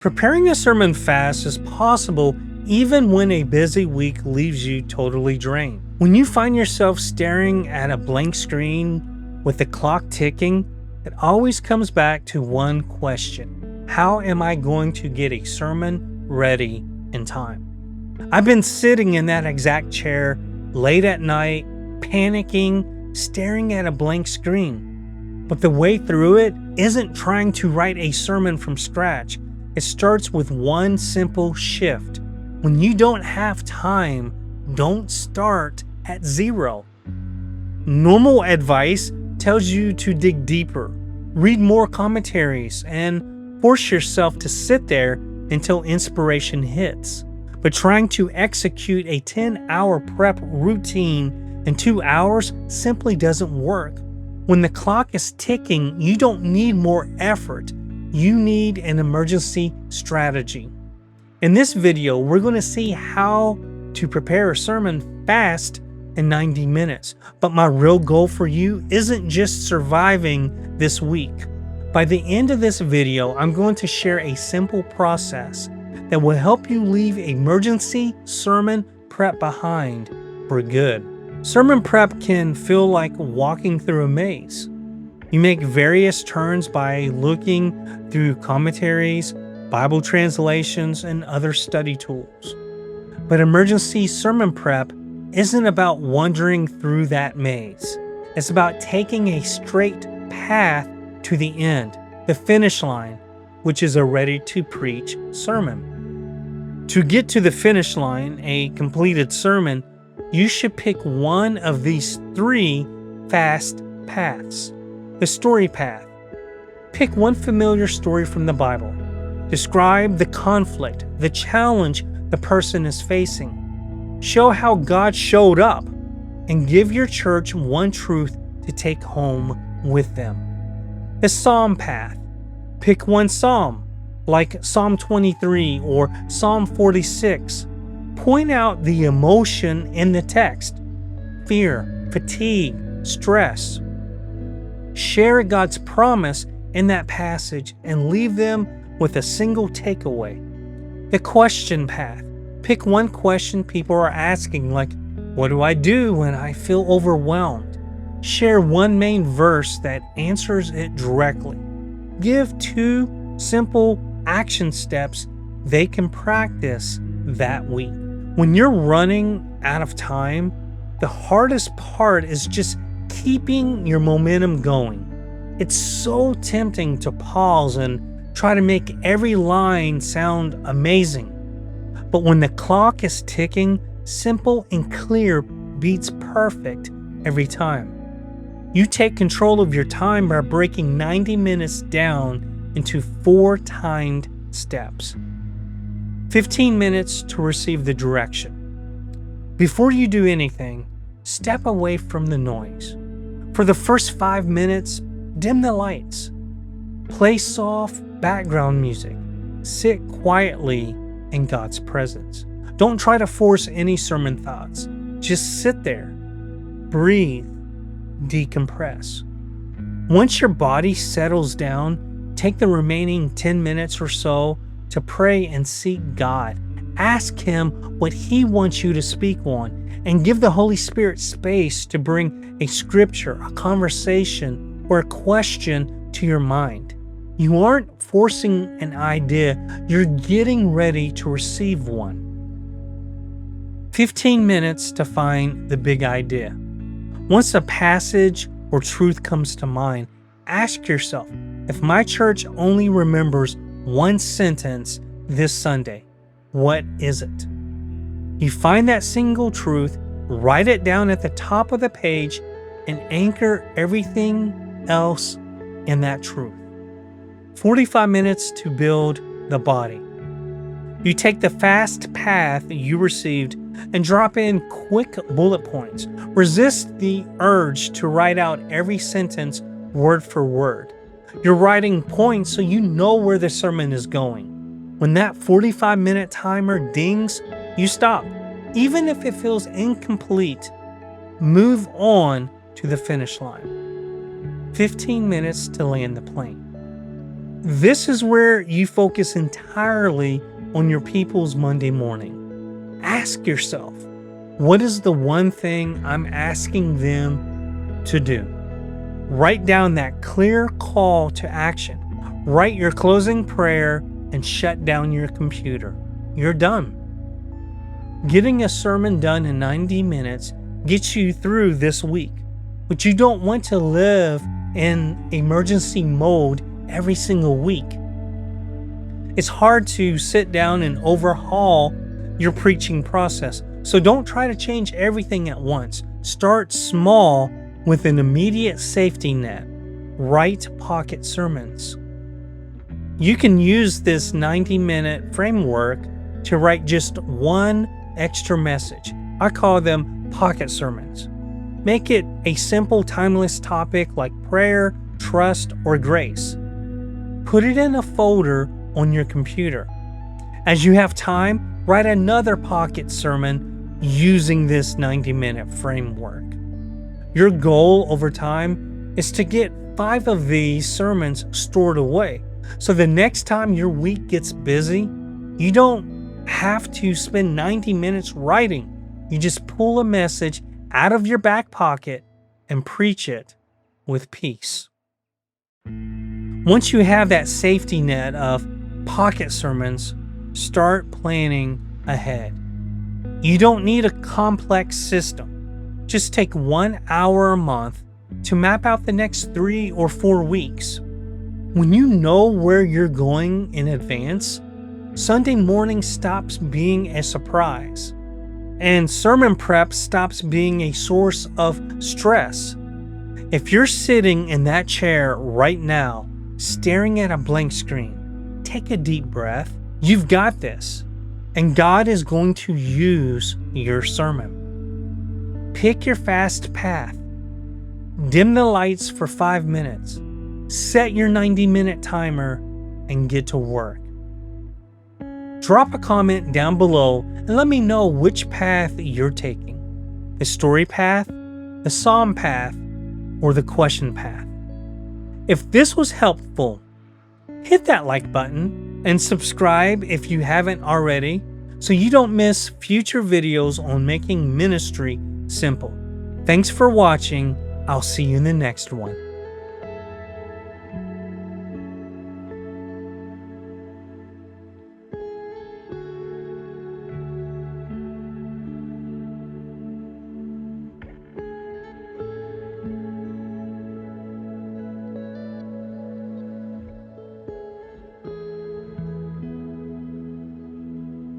Preparing a sermon fast is possible even when a busy week leaves you totally drained. When you find yourself staring at a blank screen with the clock ticking, it always comes back to one question: how am I going to get a sermon ready in time? I've been sitting in that exact chair late at night, panicking, staring at a blank screen. But the way through it isn't trying to write a sermon from scratch. It starts with one simple shift. When you don't have time, don't start at zero. Normal advice tells you to dig deeper, read more commentaries, and force yourself to sit there until inspiration hits. But trying to execute a 10-hour prep routine in 2 hours simply doesn't work. When the clock is ticking, you don't need more effort. You need an emergency strategy. In this video, we're going to see how to prepare a sermon fast in 90 minutes. But my real goal for you isn't just surviving this week. By the end of this video, I'm going to share a simple process that will help you leave emergency sermon prep behind for good. Sermon prep can feel like walking through a maze. You make various turns by looking through commentaries, Bible translations, and other study tools. But emergency sermon prep isn't about wandering through that maze. It's about taking a straight path to the end, the finish line, which is a ready-to-preach sermon. To get to the finish line, a completed sermon, you should pick one of these 3 fast paths. The story path. Pick one familiar story from the Bible. Describe the conflict, the challenge the person is facing. Show how God showed up, and give your church one truth to take home with them. The psalm path. Pick one psalm, like Psalm 23 or Psalm 46. Point out the emotion in the text: fear, fatigue, stress. Share God's promise in that passage and leave them with a single takeaway. The question path. Pick one question people are asking, like, what do I do when I feel overwhelmed? Share one main verse that answers it directly. Give 2 simple action steps they can practice that week. When you're running out of time, the hardest part is just keeping your momentum going. It's so tempting to pause and try to make every line sound amazing. But when the clock is ticking, simple and clear beats perfect every time. You take control of your time by breaking 90 minutes down into 4 timed steps. 15 minutes to receive the direction. Before you do anything, step away from the noise. For the first 5 minutes, dim the lights. Play soft background music. Sit quietly in God's presence. Don't try to force any sermon thoughts. Just sit there. Breathe. Decompress. Once your body settles down, take the remaining 10 minutes or so to pray and seek God. Ask Him what He wants you to speak on, and give the Holy Spirit space to bring a scripture, a conversation, or a question to your mind. You aren't forcing an idea, you're getting ready to receive one. 15 minutes to find the big idea. Once a passage or truth comes to mind, ask yourself, if my church only remembers one sentence this Sunday, what is it? You find that single truth, write it down at the top of the page, and anchor everything else in that truth. 45 minutes to build the body. You take the fast path you received and drop in quick bullet points. Resist the urge to write out every sentence word for word. You're writing points so you know where the sermon is going. When that 45-minute timer dings, you stop. Even if it feels incomplete, move on to the finish line. 15 minutes to land the plane. This is where you focus entirely on your people's Monday morning. Ask yourself, what is the one thing I'm asking them to do? Write down that clear call to action. Write your closing prayer and shut down your computer. You're done. Getting a sermon done in 90 minutes gets you through this week, but you don't want to live in emergency mode every single week. It's hard to sit down and overhaul your preaching process, so don't try to change everything at once. Start small with an immediate safety net. Write pocket sermons. You can use this 90-minute framework to write just one extra message. I call them pocket sermons. Make it a simple, timeless topic like prayer, trust, or grace. Put it in a folder on your computer. As you have time, write another pocket sermon using this 90-minute framework. Your goal over time is to get 5 of these sermons stored away. So the next time your week gets busy, you don't have to spend 90 minutes writing. You just pull a message out of your back pocket and preach it with peace. Once you have that safety net of pocket sermons, start planning ahead. You don't need a complex system. Just take 1 hour a month to map out the next 3 or 4 weeks. When you know where you're going in advance, Sunday morning stops being a surprise, and sermon prep stops being a source of stress. If you're sitting in that chair right now, staring at a blank screen, take a deep breath. You've got this, and God is going to use your sermon. Pick your fast path. Dim the lights for 5 minutes. Set your 90-minute timer and get to work. Drop a comment down below and let me know which path you're taking. The story path, the psalm path, or the question path. If this was helpful, hit that like button and subscribe if you haven't already so you don't miss future videos on making ministry simple. Thanks for watching. I'll see you in the next one.